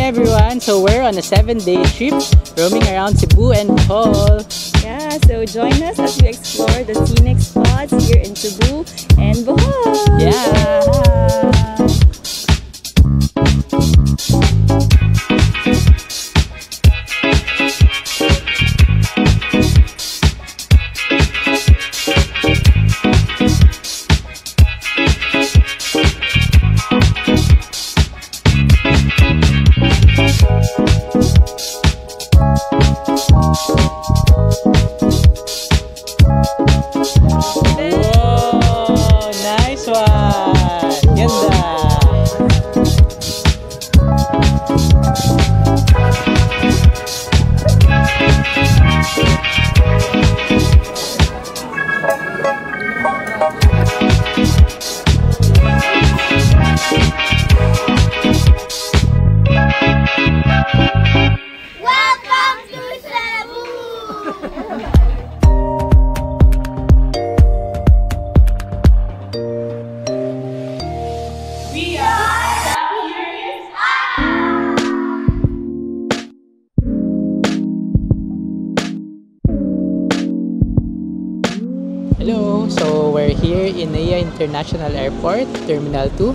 everyone! So we're on a 7-day trip roaming around Cebu and Bohol. Yeah, so join us as we explore the scenic spots here in Cebu and Bohol. Yeah! Hello, so we're here in Naiya International Airport, Terminal 2.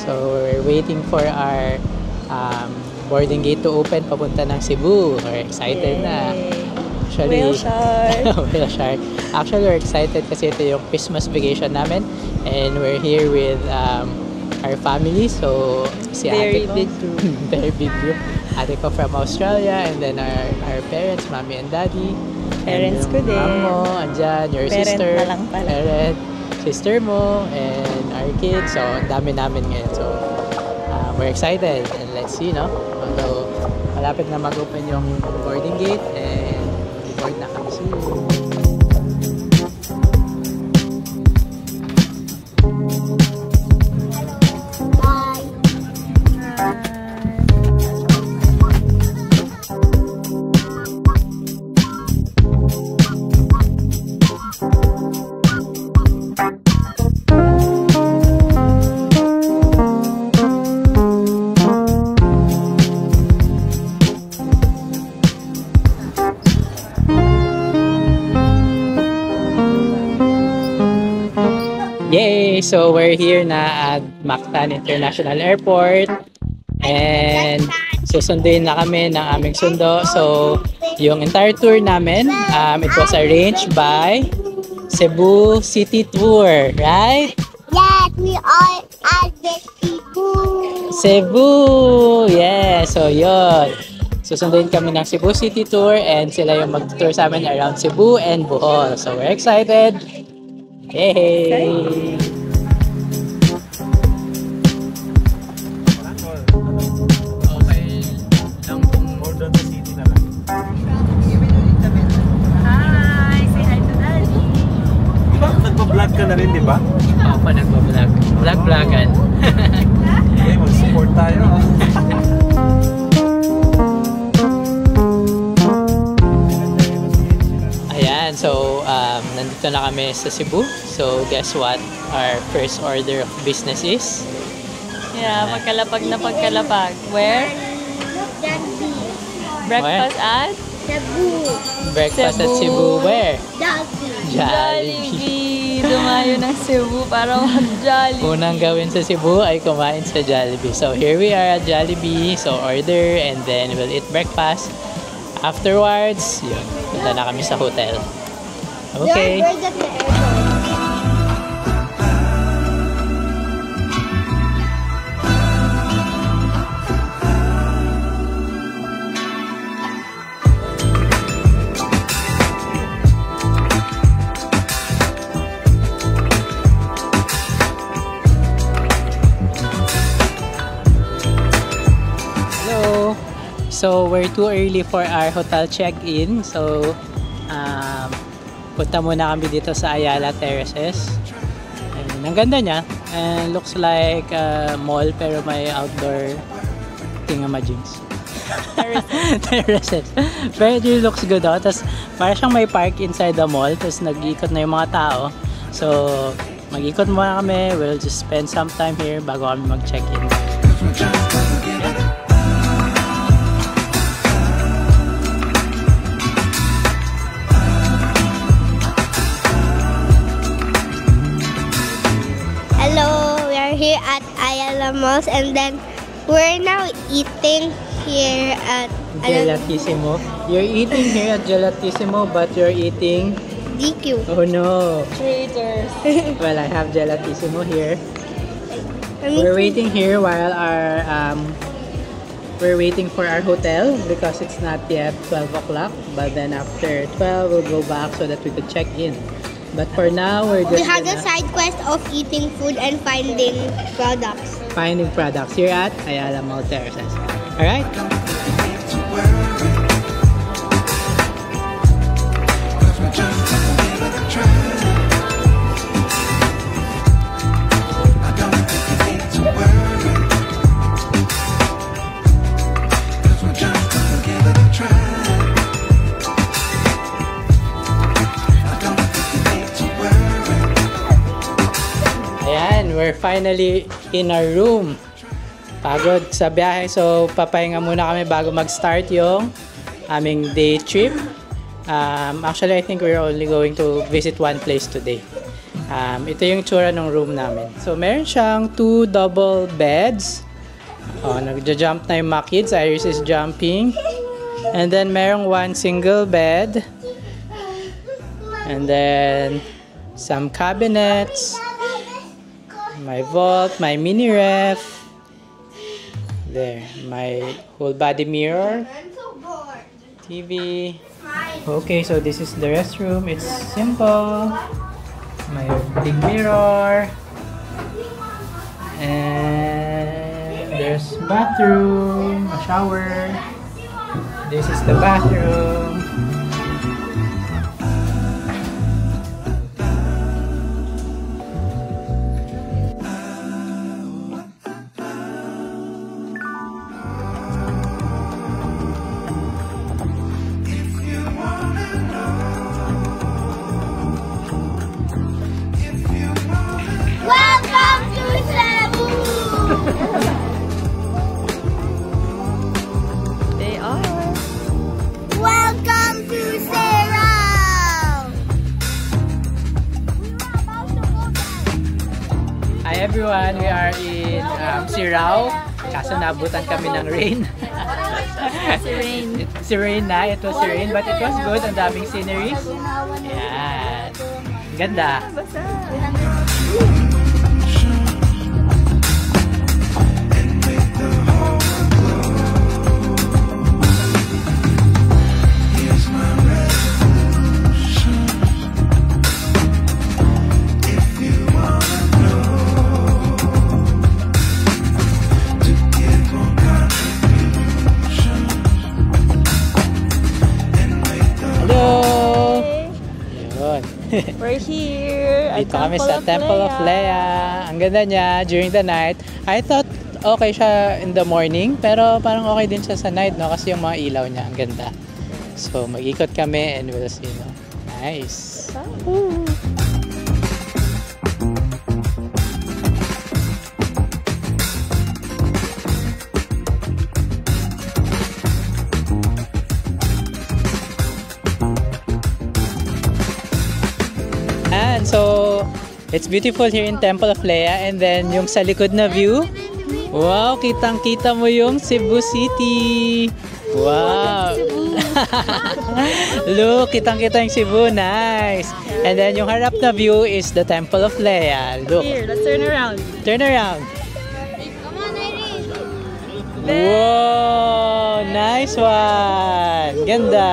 So we're waiting for our boarding gate to open papunta ng Cebu. We're excited na. Actually, Whale shark. Whale shark. Actually, we're excited kasi ito yung Christmas vacation namin. And we're here with our family. So, si Very ate ko. big group. Very big group. Ate ko from Australia. And then our parents, mommy and daddy. Parents ko din. Mom mo, andyan, your Parent sister, na lang pala. parent, sister mo, and our kids. So, ang dami namin ngayon. So, we're excited. And let's see, no? Although, malapit na mag-open yung boarding gate and board na kami soon. Yay! So we're here na at Mactan International Airport and susunduin na kami ng aming sundo. So yung entire tour namin, it was arranged by Cebu City Tour, right? Yes, we are at the Cebu. Cebu! Yeah! So yun. Susunduin kami ng Cebu City Tour and sila yung mag-tour sa amin around Cebu and Bohol. So we're excited! Yay! Hi! Say hi to Daddy! Nagpa-vlog ka na rin, di ba? Oo pa, nagpa-vlog. Vlog-vlogan. Okay, mag-support tayo. Ayan, so nandito na kami sa Cebu. So guess what our first order of business is? Yeah, pagkalapag na pagkalapag. Where? Breakfast at? Cebu. Breakfast at Cebu. Cebu where? Jollibee. Jollibee! Dumayo ng Cebu para mag-Jollibee. Unang gawin sa Cebu ay kumain sa Jollibee. So here we are at Jollibee. So order and then we'll eat breakfast. Afterwards, yun, punta na kami sa hotel. Okay. We're at the airport. Hello. So we're too early for our hotel check-in. So punta muna kami dito sa Ayala Terraces. And ang ganda niya. And looks like a mall pero may outdoor thingamajings. Terraces. Pero it looks good oh. Tapos parang siyang may park inside the mall. Tapos nag-ikot na yung mga tao. So mag-ikot muna kami. We'll just spend some time here bago kami mag-check-in. animals, and then we're now eating here at Gelatissimo. You're eating here at Gelatissimo, but you're eating... DQ. Oh no! Traders. Well, I have Gelatissimo here. We're waiting here while we're waiting for our hotel because it's not yet 12 o'clock. But then after 12, we'll go back so that we could check in. But for now, we're just We have the side quest of eating food and finding products. finding products here at Ayala Mall Terraces. Alright? Ayan, we're finally in our room. Pagod sa biyahe, so papahinga muna kami bago mag-start yung aming day trip. Actually, I think we're only going to visit one place today. Ito yung tsura ng room namin. So, meron siyang 2 double beds. Nagja-jump na yung mga kids. Iris is jumping. And then, merong 1 single bed. And then, some cabinets. My vault, my mini ref. There, my whole body mirror. TV. Okay, so this is the restroom. It's simple. My big mirror. And there's bathroom, a shower. This is the bathroom. Welcome to Cebu! They are. Welcome to Serao! Hi everyone, we are in Sirao. Kaso nabutan kami ng rain. Si Rain na, it was si Rain, but it was good. Ang daming sceneries. Yan. Ganda. We're here at Dito kami sa Temple of Lea. Ang ganda niya during the night. I thought okay siya in the morning, pero parang okay din siya sa night, no? Kasi yung mga ilaw niya, ang ganda. So, mag-ikot kami and we'll see, no? Nice. And so, it's beautiful here in Temple of Lea. And then, yung sa likod na view, wow, kitang-kita mo yung Cebu City. Wow. Look, kitang-kita yung Cebu. Nice. And then, yung harap na view is the Temple of Lea. Look. Here, let's turn around. Turn around. Come on, Iris! Wow, nice one. Ganda.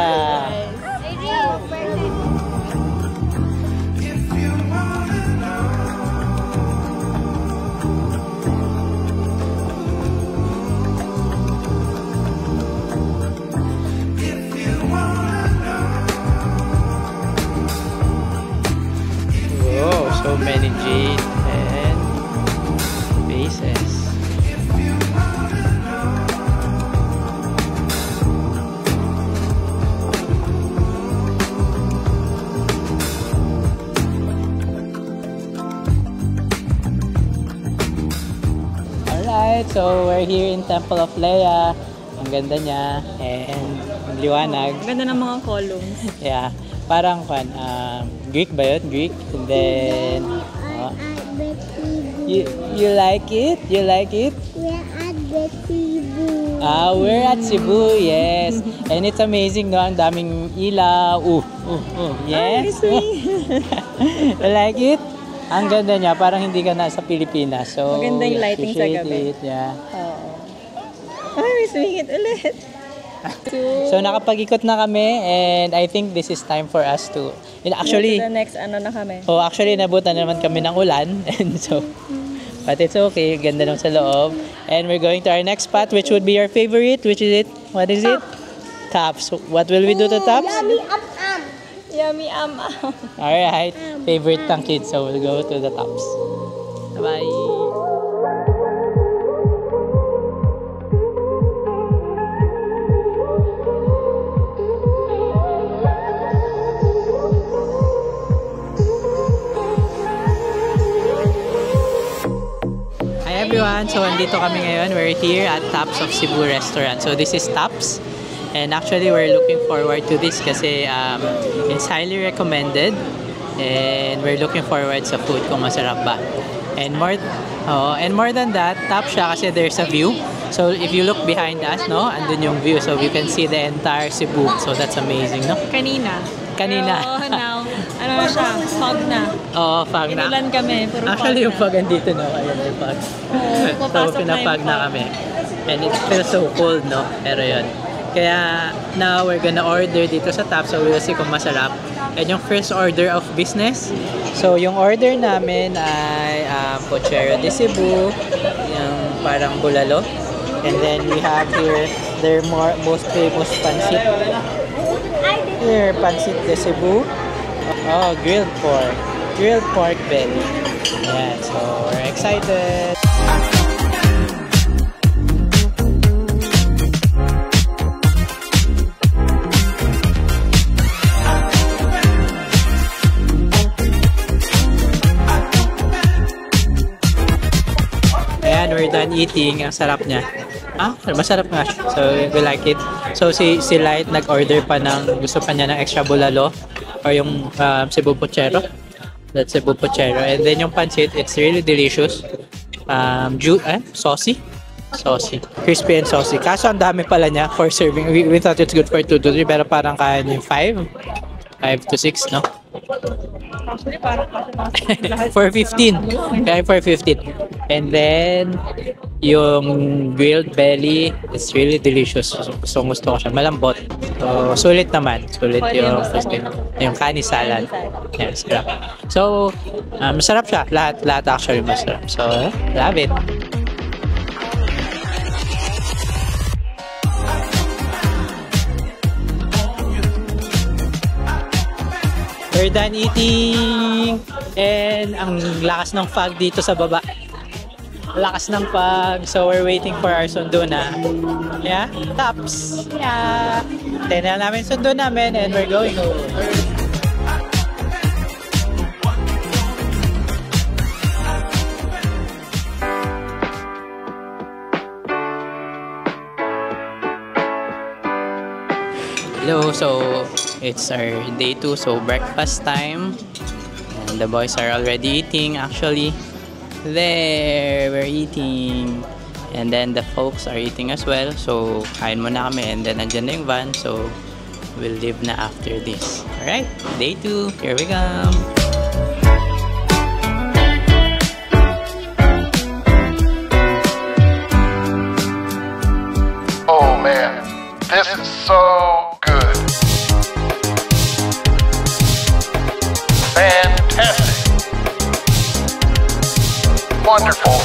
Whoa, so many jade and vases. Alright, so we're here in Temple of Lea. Ang ganda niya and ang liwanag. Ang ganda ng mga columns. Yeah, parang Greek ba yun? Greek. And then, You like it? You like it? We're at the Cebu. We're at Cebu, yes. And it's amazing, no? Ang daming ilaw. Yes. You like it? Ang ganda niya, parang hindi ka nasa Pilipinas. So, Maganda yung lighting sa appreciate gabi. it, yeah. Ay, may swing it ulit. So, nakapag-ikot na kami and I think this is time for us to... Actually, to the next ano na kami. actually, nabutan naman kami ng ulan. And so, but it's okay. Ganda lang sa loob. And we're going to our next spot, which would be your favorite. Which is it? What is it? Tops. So, what will we do to Tops? Yummy Alright. Favorite ng kids. So, we'll go to the Tops. Bye-bye. Hi everyone! So, andito kami ngayon. We're here at Tops of Cebu Restaurant. So, this is Tops. And actually, we're looking forward to this kasi it's highly recommended. And we're looking forward sa food kung masarap ba. And more than that, Tops siya kasi there's a view. So, if you look behind us, no, andun yung view. So, you can see the entire Cebu. So, that's amazing, no? Kanina. Pero now, ano na siya? Fog na. Oo, fog na. Inulan kami. Puro Actually, yung fog fog andito na. Ayan yung fog. So, papasok na pinapag yung na fog. kami. And it feels so cold, no? Pero yun. Kaya, now, we're gonna order dito sa Tops. So, we'll see kung masarap. And yung first order of business. So, yung order namin ay Pochero de Cebu. Yung parang bulalo. And then, we have here their most famous pancit. Here, pancit de Cebu. Oh, grilled pork. Grilled pork belly. Yeah, so we're excited. Ayan, we're done eating. Ang sarap niya. Masarap nga siya. So, we like it. So, si Light nag-order pa ng, gusto pa niya ng extra bulalo or yung Cebu Pochero. That's Cebu Pochero. And then yung pancit, it's really delicious. Saucy. Saucy. Crispy and saucy. Kaso ang dami pala niya for serving. We thought it's good for 2 to 3 pero parang kaya niya 5 to 6, no? Actually, parang For 15. Kaya for 15. And then, yung grilled belly, it's really delicious. Gusto ko siya. Malambot. So, sulit naman. Sulit yung kani salad. Yeah, sarap. So, masarap siya. Lahat actually masarap. So, love it. We're done eating. And ang lakas ng fog dito sa baba. Lakas ng fog. So we're waiting for our sundo na. Yeah? Tops. Yeah. Tignan namin sundo namin and we're going home. Hello, so it's our day 2, so breakfast time. And the boys are already eating actually. There, we're eating. And then the folks are eating as well. So, kain muna kami and then nandyan na yung van. So, we'll leave na after this. Alright, day 2, here we come. Oh man, this is so good. Fantastic. Wonderful.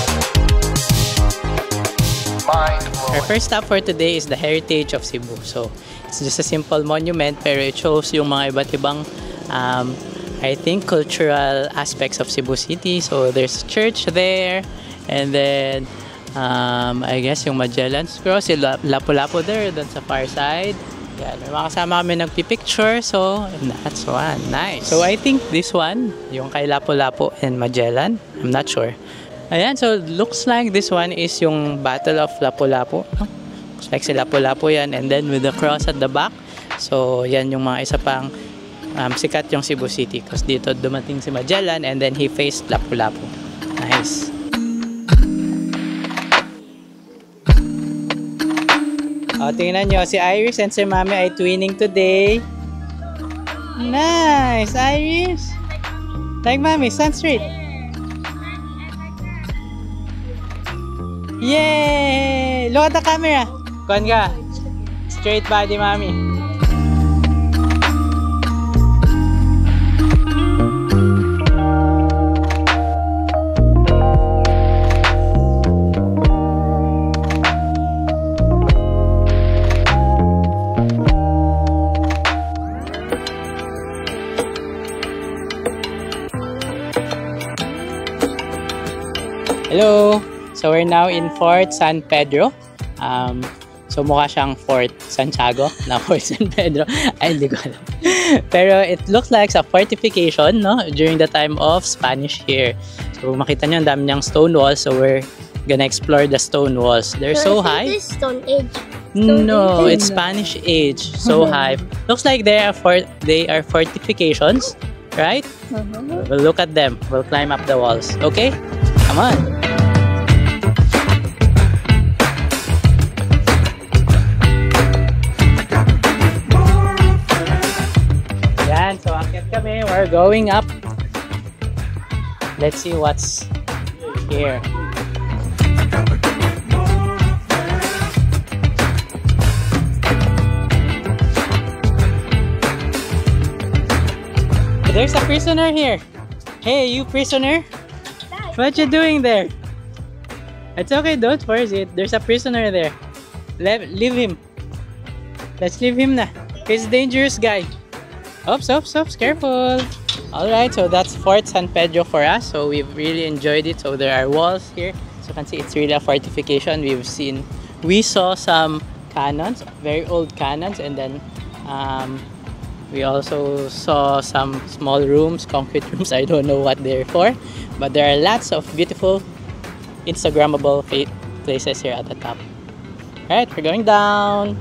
Mind-blowing. Our first stop for today is the Heritage of Cebu. So, it's just a simple monument pero it shows yung mga iba't ibang I think cultural aspects of Cebu City. So, there's a church there and then I guess yung Magellan's Cross, yung Lapu-Lapu there, doon sa far side. Yan, may mga kasama kami nagpipicture. So, that's one. Nice. So, I think this one, yung kay Lapu-Lapu and Magellan. I'm not sure. Ayan, so looks like this one is yung Battle of Lapu-Lapu. Looks like si Lapu-Lapu yan. And then with the cross at the back. So, yan yung mga isa pang sikat yung Cebu City. Because dito dumating si Magellan and then he faced Lapu-Lapu. Nice. O, tingnan nyo. Si Iris and si Mami ay twinning today. Nice, Iris. Like Mami, stand straight. Yay! Look at the camera. Kuhan ka. Straight body, Mami. Hello! So we're now in Fort San Pedro. So mukha siyang Fort Santiago na Fort San Pedro. Ay, hindi ko alam. Pero it looks like a fortification, no? During the time of Spanish here. So makita nyo, ang dami niyang stone walls. So we're gonna explore the stone walls. They're so high. This is Stone Age. No, it's Spanish age. So high. Looks like they are fortifications, right? We'll look at them. We'll climb up the walls. Okay? Come on. Yan, so akit kami. We're going up. Let's see what's here. There's a prisoner here. Hey, you prisoner? What you doing there? It's okay, don't force it. There's a prisoner there. Leave him. Let's leave him na. He's a dangerous guy. Oops, careful. Alright, so that's Fort San Pedro for us. So we've really enjoyed it. So there are walls here. So you can see it's really a fortification. We saw some cannons, very old cannons, and then we also saw some small rooms, concrete rooms. I don't know what they're for, but there are lots of beautiful Instagrammable places here at the top. Alright, we're going down.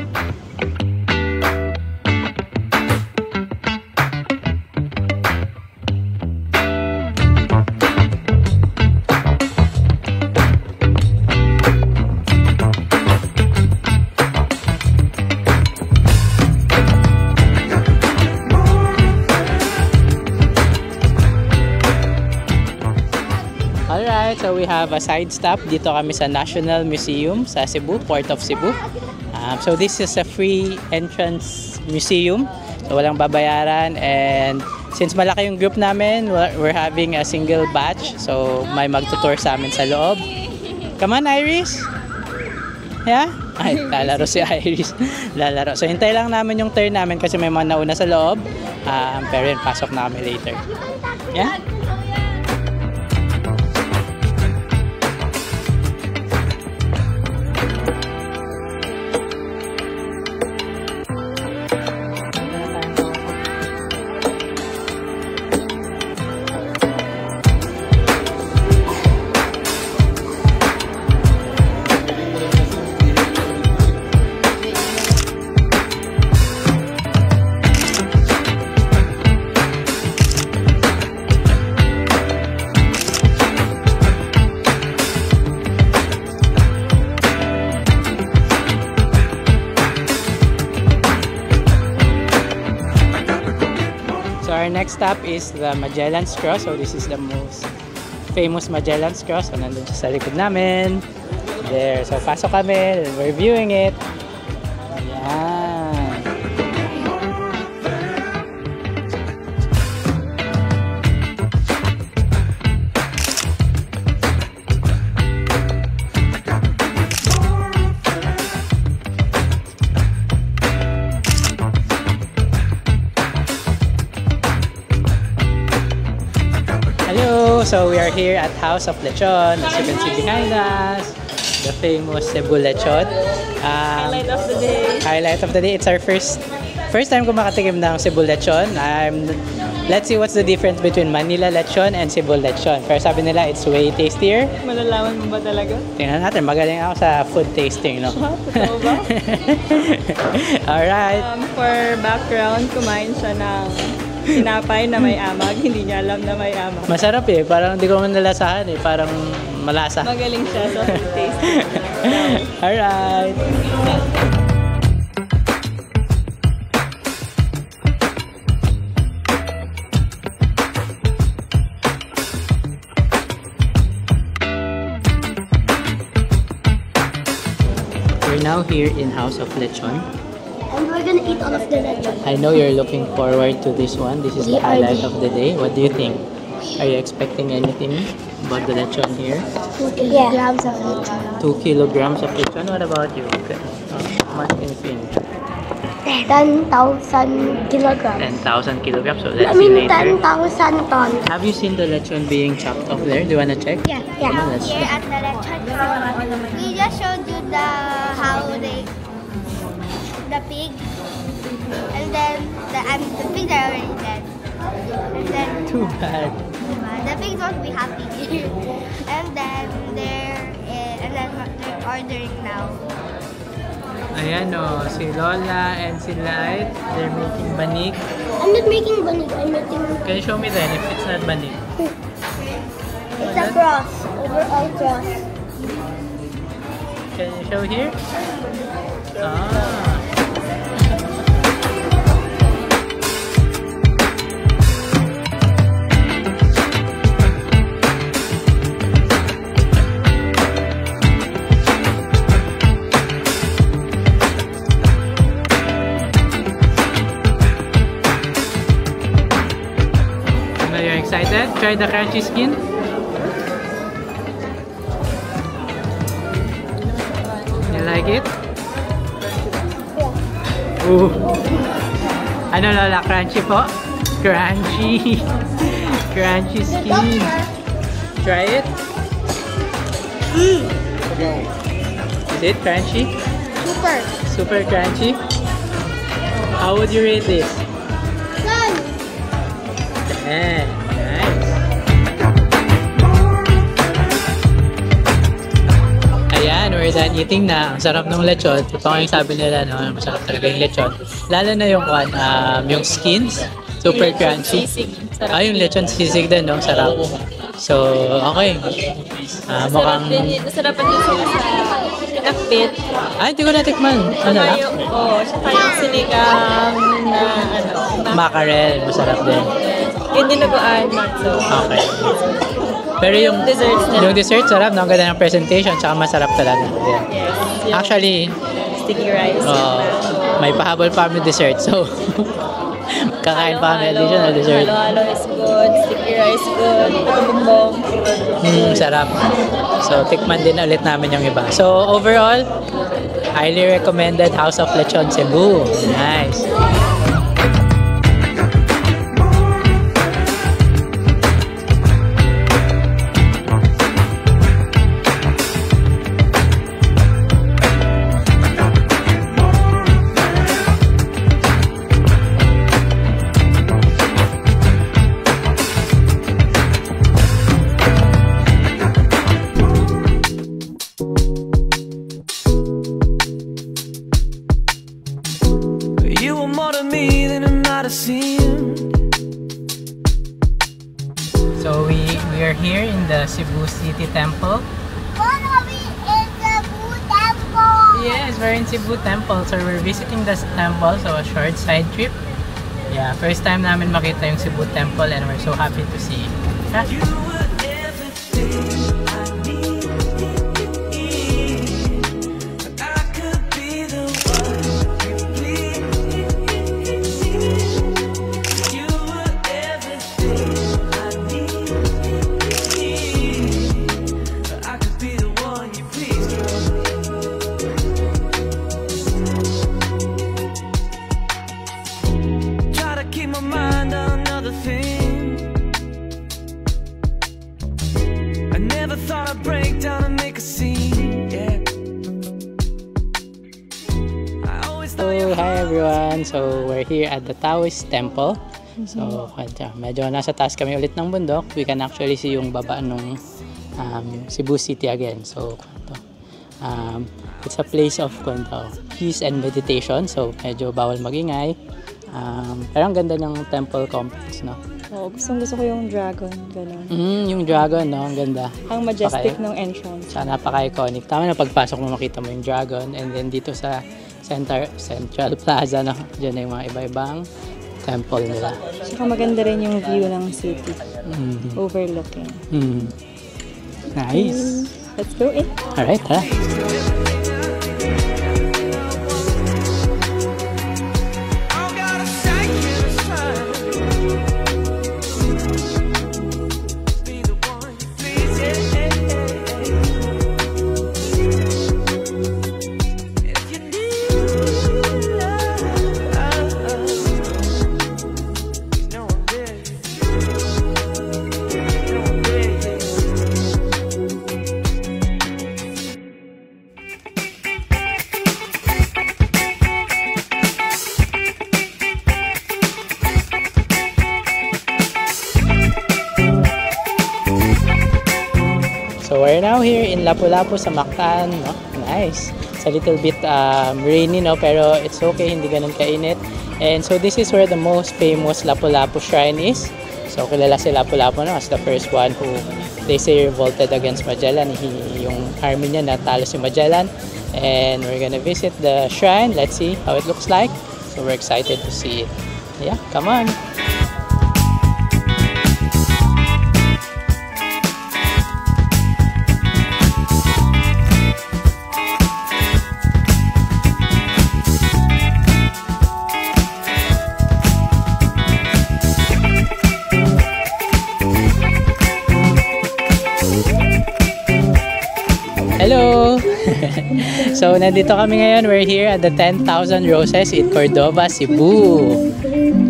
Alright, so we have a side stop. Dito kami sa National Museum sa Cebu, Port of Cebu. So this is a free entrance museum. So walang babayaran, and since malaki yung group namin, we're having a single batch. So may magtutour sa amin sa loob. Come on, Iris! Yeah? Ay, lalaro si Iris. Lalaro. So hintay lang namin yung turn namin kasi may mga nauna sa loob. Pero yun, pasok na kami later. Yeah? Our next stop is the Magellan's Cross. So this is the most famous Magellan's Cross. So nandun siya sa likod namin. There. So pasok kami. We're viewing it. Ayan. So we are here at House of Lechon. As you can see behind us, the famous Cebu Lechon. Highlight of the day. Highlight of the day. It's our first time ko makatikim ng Cebu Lechon. Let's see what's the difference between Manila Lechon and Cebu Lechon. Pero sabi nila it's way tastier. Malalaman mo ba talaga? Tingnan natin. Magaling ako sa food tasting, no? Totoo ba? Alright. For background, kumain siya ng tinapay na may amag. Hindi niya alam na may amag. Masarap eh. Parang hindi ko man nalasahan eh. Parang malasa. Magaling siya sa food tasting. Alright. here in House of Lechon. And we're gonna eat all of the lechon. I know you're looking forward to this one. This is the highlight of the day. What do you think? Are you expecting anything about the lechon here? 2 kilograms of lechon. 2 kilograms of lechon. What about you? How much can you think? 10,000 kilograms. 10,000 kilograms. So I let's see mean, later. 10,000 tons. Have you seen the lechon being chopped off there? Do you wanna check? Yeah. Come on, let's Here check. at the lechon. We just showed you the pig, and then the pigs are already dead. And then Too bad. the pigs won't be happy. And then they're ordering now. Ayan o, si Lola and si Light, they're making banig. I'm not making banig. I'm making. Can you show me then if it's not banig? It's a cross. Overall cross. Can you show here? Ah. You're excited? Try the crunchy skin? You like it? Ooh. Ano Lola? Crunchy po? Crunchy. Crunchy skin. Try it? Is it crunchy? Super. Super crunchy? How would you rate this? Fun. Yeah, nice. Ayan, we're done eating na. Ang sarap ng lechon. Ito yung sabi nila, no? Masarap talaga yung lechon. Lalo na yung skins. Super crunchy. Yung lechon sisig din, no? Sarap. So, okay. Mukhang... Masarapan din sila sa pinakbit. Ay, hindi ko natikman. Ano na? Tsaka yung sinigang na Mackerel. Masarap din. yung dinuguan. So, Okay. Pero yung desserts nila. yung dessert sarap, no? Ang ganda ng presentation, tsaka masarap talaga. Yeah. yes. Yung Actually, sticky rice. may pahabol pa kami dessert. So, kakain pa kami additional dessert. Halo-halo is good. Sticky rice good. Bumbong. Sarap. So, tikman din ulit namin yung iba. So, overall, highly recommended House of Lechon Cebu. Nice. You were more to me than it might have seemed. So, we are here in the Cebu City Temple. Yes, we're in Cebu Temple. So, we're visiting the temple. So, a short side trip. Yeah, first time namin makita yung Cebu Temple and we're so happy to see. You were everything I need. I could be the one you please. You were everything I need. I could be the one you please. Try to keep my mind on other things. I never thought I'd break down and make a scene. Yeah. I always thought So, hi everyone! So, we're here at the Taoist Temple. So, medyo nasa taas kami ulit ng bundok. We can actually see yung baba nung Cebu City again. So, it's a place of peace and meditation. So, medyo bawal magingay. Pero ang ganda ng temple complex, no? Oh, gusto ko yung dragon. Ganun. Yung dragon, no? Ang ganda. Ang majestic Napaka- ng entrance. Tsaka napaka-iconic. Tama na pagpasok mo makita mo yung dragon. And then dito sa Central Plaza, no? Diyan na yung mga iba-ibang temple nila. Saka maganda rin yung view ng city. Overlooking. Nice. Let's go in. Alright, tara. Lapu-Lapu sa Mactan, no? Nice. It's a little bit rainy, no? Pero it's okay, hindi ganun kainit. And so this is where the most famous Lapu-Lapu shrine is. So kilala si Lapu-Lapu, no, as the first one who they say revolted against Magellan. Yung army niya natalo si Magellan. And we're gonna visit the shrine. Let's see how it looks like. So we're excited to see it. Yeah, come on. Hello! So, nandito kami ngayon. We're here at the 10,000 Roses in Cordova, Cebu.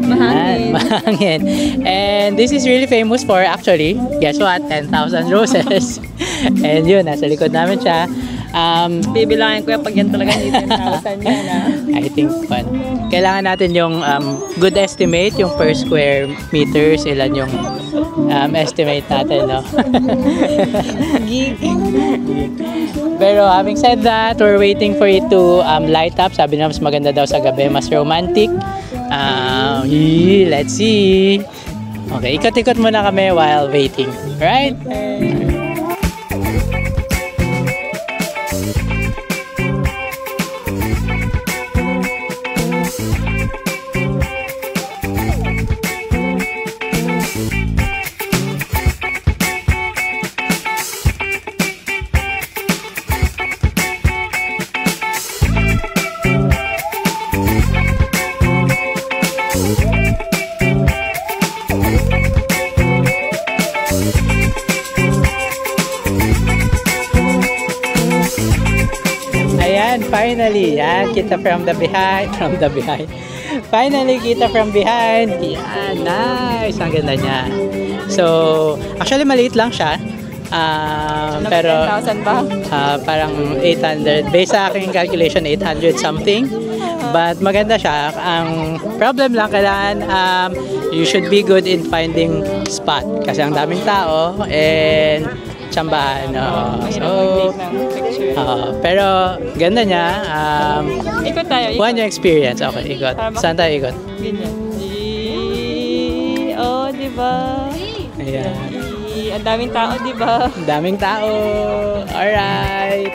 Mahangin. Mahangin. And this is really famous for, actually, guess what? 10,000 roses. And yun, nasa likod namin siya. Bibilangin ko yan pag yan talaga hindi 10,000 yan I think fun. Kailangan natin yung good estimate, yung per square meters, ilan yung estimate natin, no? Gig. Pero having said that, we're waiting for it to light up. Sabi na mas maganda daw sa gabi, mas romantic. Let's see. Okay, ikot-ikot muna kami while waiting. Right? Finally, yan, kita from the behind, Finally, kita from behind. Yan, nice, ang ganda niya. So, actually maliit lang siya. Pero 10,000 ba? parang 800. Based sa aking calculation, 800 something. But maganda siya. Ang problem lang, kailangan you should be good in finding spot. Kasi ang daming tao and tsambahan. So, pero ganda niya. Ikot tayo. One yung experience. Okay, ikot. Saan tayo ikot? Ganyan. Oh, diba? Ayan. Ang daming tao, diba? Daming tao. Alright.